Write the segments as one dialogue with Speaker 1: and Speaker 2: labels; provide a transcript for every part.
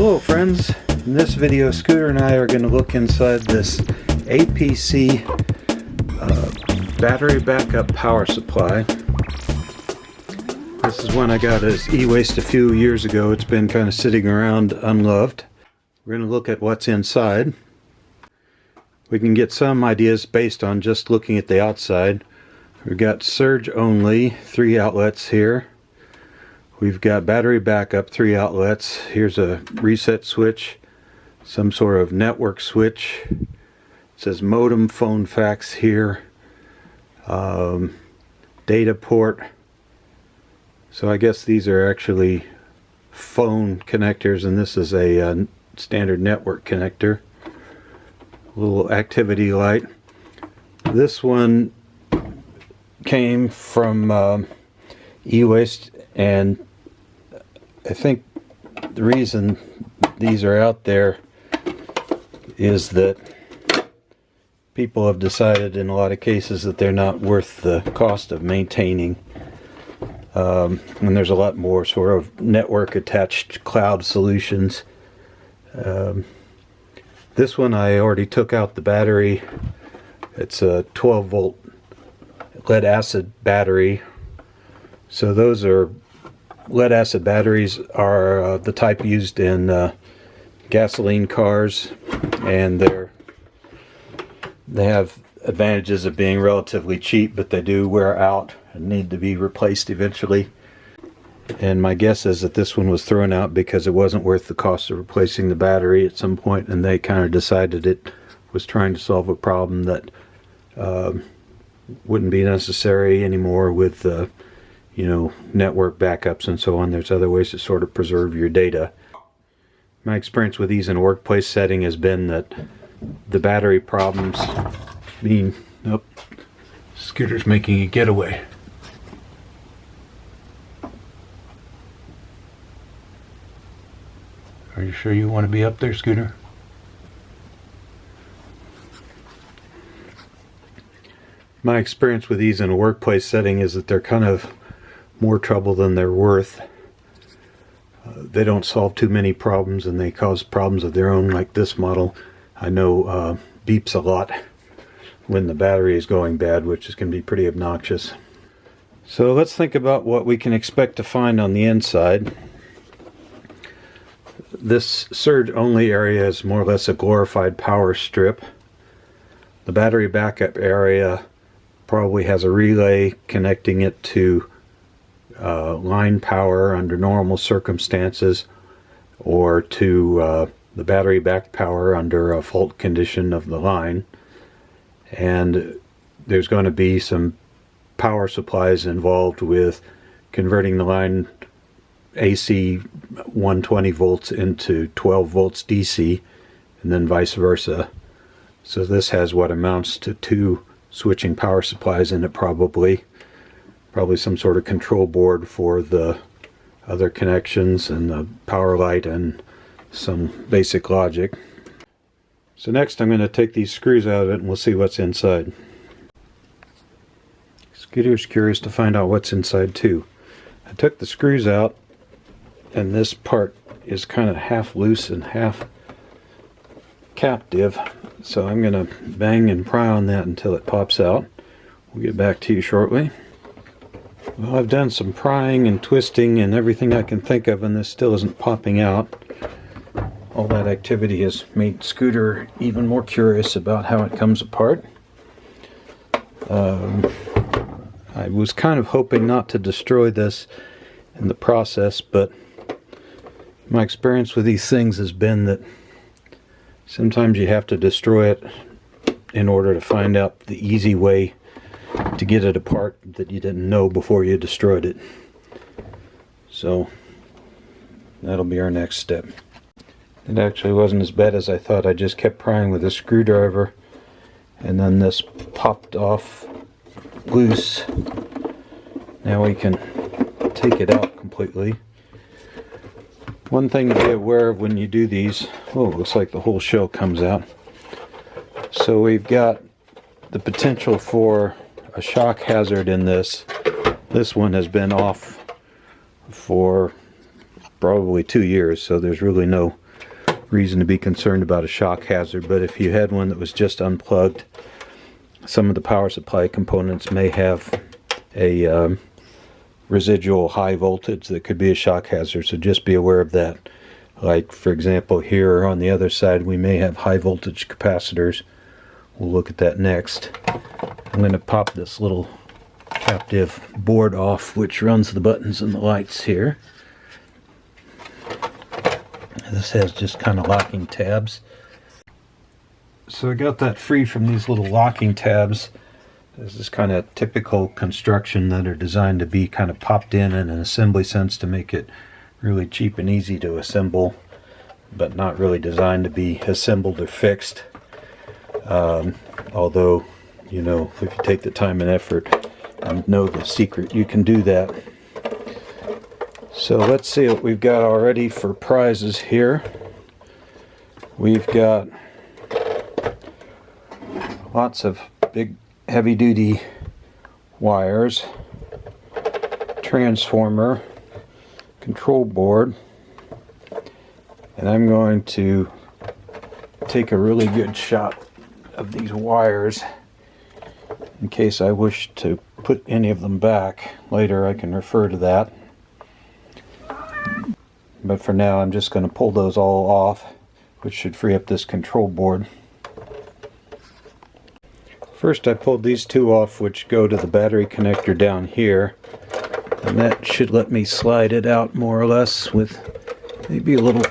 Speaker 1: Hello friends, in this video Scooter and I are going to look inside this APC battery backup power supply. This is one I got as e-waste a few years ago. It's been kind of sitting around unloved. We're going to look at what's inside. We can get some ideas based on just looking at the outside. We've got surge only, 3 outlets here. We've got battery backup, 3 outlets. Here's a reset switch, some sort of network switch. It says modem, phone, fax here. Data port. So I guess these are actually phone connectors, and this is a standard network connector. A little activity light. This one came from e-waste, and I think the reason these are out there is that people have decided in a lot of cases that they're not worth the cost of maintaining. And there's a lot more sort of network attached cloud solutions. This one I already took out the battery. It's a 12 volt lead acid battery. So those are lead acid batteries are the type used in gasoline cars, and they have advantages of being relatively cheap, but they do wear out and need to be replaced eventually. And my guess is that this one was thrown out because it wasn't worth the cost of replacing the battery at some point, and they kind of decided it was trying to solve a problem that wouldn't be necessary anymore with network backups and so on. There's other ways to sort of preserve your data. My experience with these in a workplace setting has been that the battery problems mean... Oh, Scooter's making a getaway. Are you sure you want to be up there, Scooter? My experience with these in a workplace setting is that they're kind of more trouble than they're worth. They don't solve too many problems, and they cause problems of their own, like this model. I know beeps a lot when the battery is going bad, which is going to be pretty obnoxious. So let's think about what we can expect to find on the inside. This surge only area is more or less a glorified power strip. The battery backup area probably has a relay connecting it to line power under normal circumstances, or to the battery back power under a fault condition of the line. And there's going to be some power supplies involved with converting the line AC 120 volts into 12 volts DC, and then vice versa. So this has what amounts to 2 switching power supplies in it, probably some sort of control board for the other connections, and the power light, and some basic logic. So next I'm going to take these screws out of it and we'll see what's inside. Scooter's curious to find out what's inside too. I took the screws out, and this part is kind of half loose and half captive, so I'm going to bang and pry on that until it pops out. We'll get back to you shortly. Well, I've done some prying and twisting and everything I can think of, and this still isn't popping out. All that activity has made Scooter even more curious about how it comes apart. I was kind of hoping not to destroy this in the process, but my experience with these things has been that sometimes you have to destroy it in order to find out the easy way to get it apart that you didn't know before you destroyed it. So that'll be our next step. It actually wasn't as bad as I thought. I just kept prying with a screwdriver, and then this popped off loose. Now we can take it out completely. One thing to be aware of when you do these, oh, it looks like the whole shell comes out. So we've got the potential for a shock hazard in this. This one has been off for probably 2 years, so there's really no reason to be concerned about a shock hazard, but if you had one that was just unplugged, some of the power supply components may have a residual high voltage that could be a shock hazard, so just be aware of that. Like, for example, here on the other side we may have high voltage capacitors. We'll look at that next. I'm going to pop this little captive board off which runs the buttons and the lights here. This has just kind of locking tabs. So I got that free from these little locking tabs. This is kind of typical construction that are designed to be kind of popped in an assembly sense to make it really cheap and easy to assemble, but not really designed to be assembled or fixed. Although, you know, if you take the time and effort and know the secret, you can do that. So let's see what we've got already for prizes here. We've got lots of big heavy-duty wires, transformer, control board, and I'm going to take a really good shot of these wires in case I wish to put any of them back. Later I can refer to that. But for now I'm just going to pull those all off, which should free up this control board. First I pulled these two off, which go to the battery connector down here, and that should let me slide it out more or less with maybe a little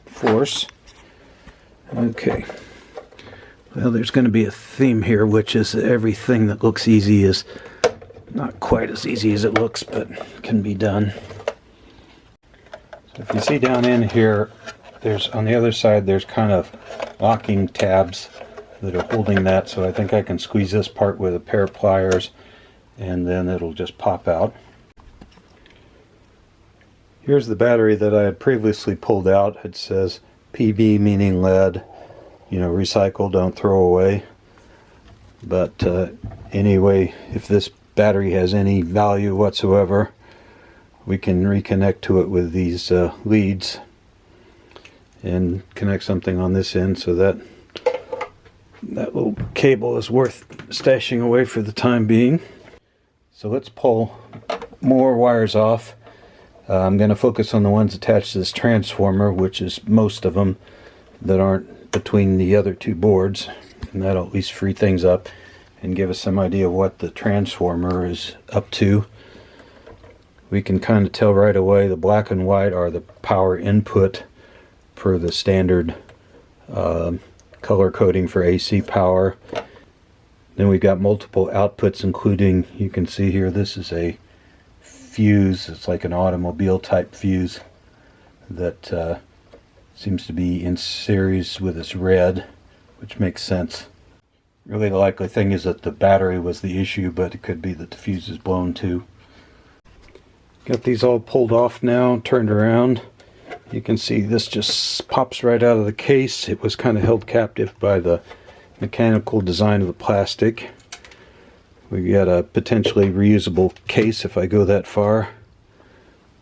Speaker 1: force. Okay. Well, there's going to be a theme here, which is everything that looks easy is not quite as easy as it looks, but can be done. So if you see down in here, there's on the other side there's kind of locking tabs that are holding that, so I think I can squeeze this part with a pair of pliers and then it'll just pop out. Here's the battery that I had previously pulled out. It says PB, meaning lead, you know, recycle, don't throw away. But anyway, if this battery has any value whatsoever, we can reconnect to it with these leads and connect something on this end, so that little cable is worth stashing away for the time being. So let's pull more wires off. I'm going to focus on the ones attached to this transformer, which is most of them that aren't between the other two boards, and that'll at least free things up and give us some idea of what the transformer is up to. We can kind of tell right away the black and white are the power input per the standard color coding for AC power. Then we've got multiple outputs, including, you can see here, this is a fuse. It's like an automobile type fuse that seems to be in series with this red, which makes sense. Really the likely thing is that the battery was the issue, but it could be that the fuse is blown too. Got these all pulled off now, turned around. You can see this just pops right out of the case. It was kind of held captive by the mechanical design of the plastic. We got a potentially reusable case if I go that far.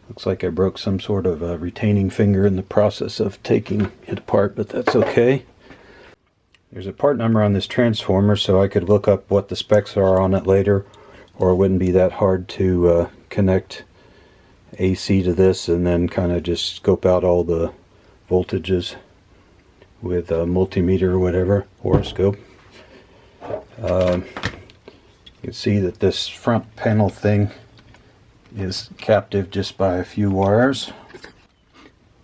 Speaker 1: Looks like I broke some sort of a retaining finger in the process of taking it apart, but that's okay. There's a part number on this transformer, so I could look up what the specs are on it later, or it wouldn't be that hard to connect AC to this and then kind of just scope out all the voltages with a multimeter or whatever, horoscope. You can see that this front panel thing is captive just by a few wires.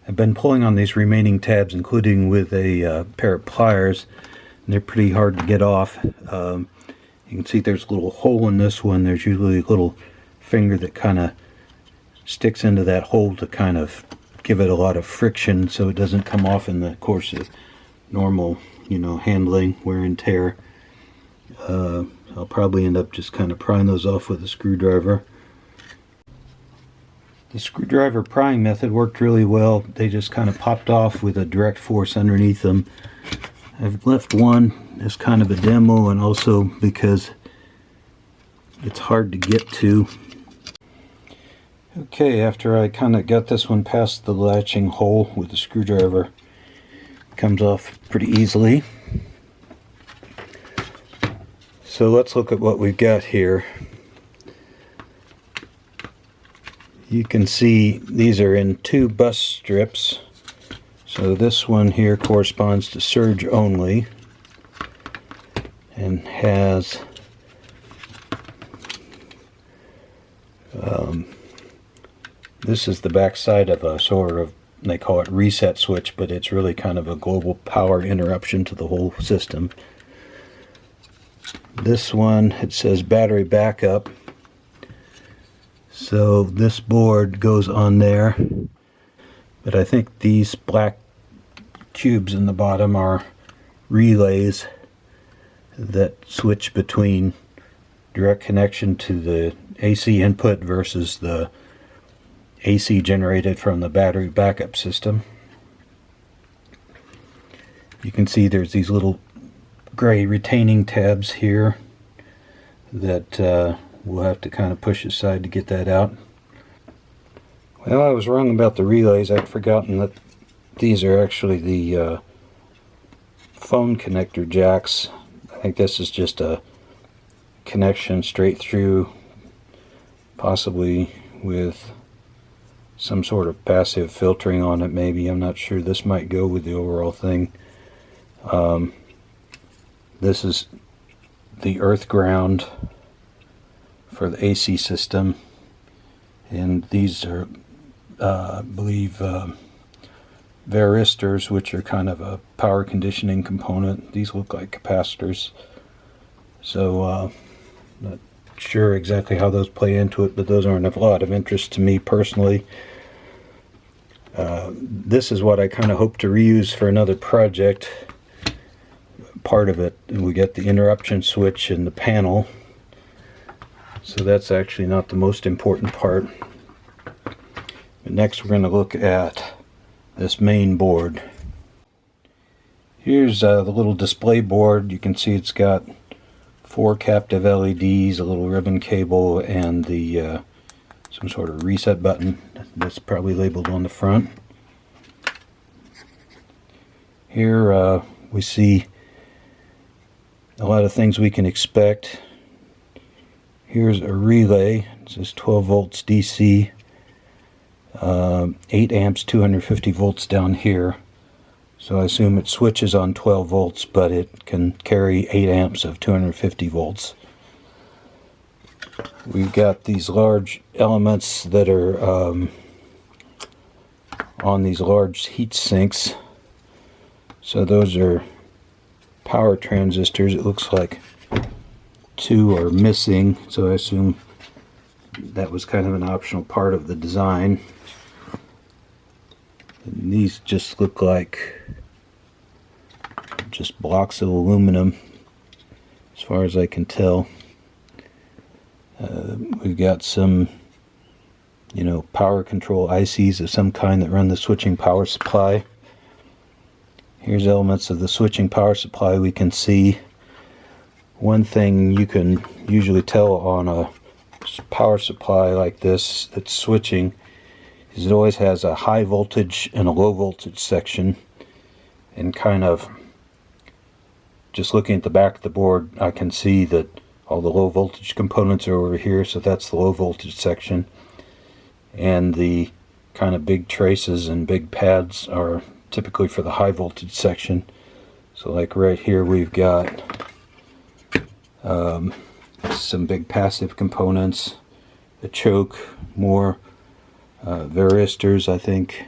Speaker 1: I've been pulling on these remaining tabs, including with a pair of pliers, and they're pretty hard to get off. You can see there's a little hole in this one. There's usually a little finger that kind of sticks into that hole to kind of give it a lot of friction so it doesn't come off in the course of normal, you know, handling, wear and tear. I'll probably end up just kind of prying those off with a screwdriver. The screwdriver prying method worked really well. They just kind of popped off with a direct force underneath them. I've left one as kind of a demo, and also because it's hard to get to. Okay, after I kind of got this one past the latching hole with the screwdriver, it comes off pretty easily. So let's look at what we've got here. You can see these are in 2 bus strips. So this one here corresponds to surge only and has this is the back side of a sort of, they call it reset switch, but it's really kind of a global power interruption to the whole system. This one, it says battery backup. So this board goes on there, but I think these black tubes in the bottom are relays that switch between direct connection to the AC input versus the AC generated from the battery backup system. You can see there's these little gray retaining tabs here that we'll have to kind of push aside to get that out. Well, I was wrong about the relays. I'd forgotten that these are actually the phone connector jacks. I think this is just a connection straight through, possibly with some sort of passive filtering on it maybe. I'm not sure. This might go with the overall thing. This is the earth ground for the AC system, and these are I believe varistors, which are kind of a power conditioning component. These look like capacitors, so not sure exactly how those play into it, but those aren't of a lot of interest to me personally. This is what I kind of hope to reuse for another project. Part of it, we get the interruption switch in the panel, so that's actually not the most important part. But next we're going to look at this main board. Here's the little display board. You can see it's got 4 captive LEDs, a little ribbon cable, and the some sort of reset button that's probably labeled on the front. Here we see a lot of things we can expect. Here's a relay. It says 12 volts DC, 8 amps, 250 volts down here. So I assume it switches on 12 volts, but it can carry 8 amps of 250 volts. We've got these large elements that are on these large heat sinks. So those are power transistors. It looks like 2 are missing, so I assume that was kind of an optional part of the design. And these just look like just blocks of aluminum as far as I can tell. We've got some, power control ICs of some kind that run the switching power supply. Here's elements of the switching power supply we can see. One thing you can usually tell on a power supply like this that's switching is it always has a high voltage and a low voltage section, and kind of just looking at the back of the board I can see that all the low voltage components are over here, so that's the low voltage section, and the kind of big traces and big pads are typically for the high voltage section. So like right here we've got some big passive components, a choke, more varistors, I think,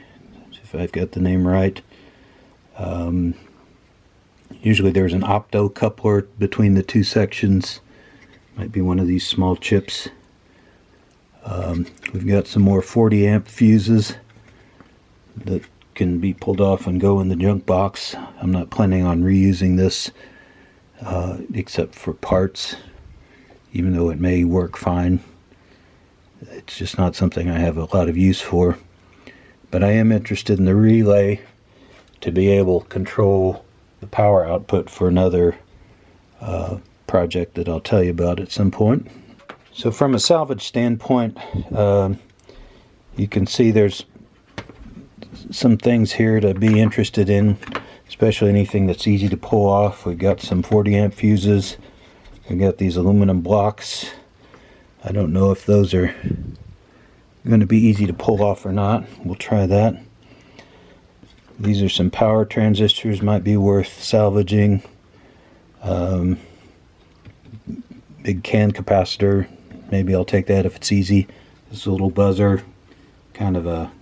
Speaker 1: if I've got the name right. Usually there's an opto coupler between the 2 sections. Might be one of these small chips. We've got some more 40 amp fuses that can be pulled off and go in the junk box. I'm not planning on reusing this except for parts, even though it may work fine. It's just not something I have a lot of use for. But I am interested in the relay to be able to control the power output for another project that I'll tell you about at some point. So from a salvage standpoint, You can see there's some things here to be interested in, especially anything that's easy to pull off. We've got some 40 amp fuses. We've got these aluminum blocks. I don't know if those are going to be easy to pull off or not. We'll try that. These are some power transistors, might be worth salvaging. Big can capacitor, maybe I'll take that if it's easy. This little buzzer, kind of a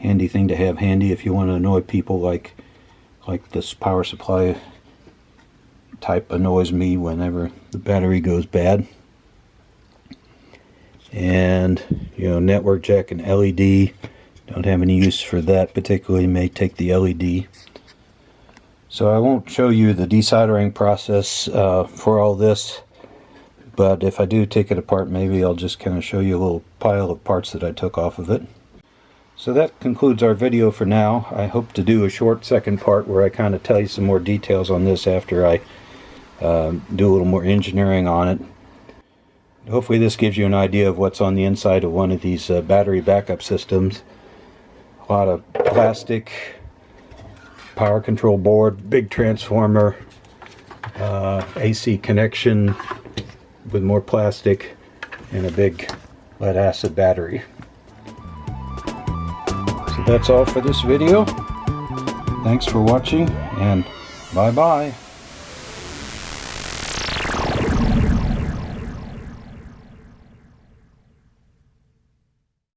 Speaker 1: handy thing to have handy if you want to annoy people, like this power supply type annoys me whenever the battery goes bad. And network jack and LED. Don't have any use for that particularly, may take the LED. So I won't show you the desoldering process for all this, but if I do take it apart, maybe I'll just kind of show you a little pile of parts that I took off of it. So that concludes our video for now. I hope to do a short second part where I kind of tell you some more details on this after I do a little more engineering on it. Hopefully this gives you an idea of what's on the inside of one of these battery backup systems. A lot of plastic, power control board, big transformer, AC connection with more plastic, and a big lead acid battery. So that's all for this video. Thanks for watching, and bye bye.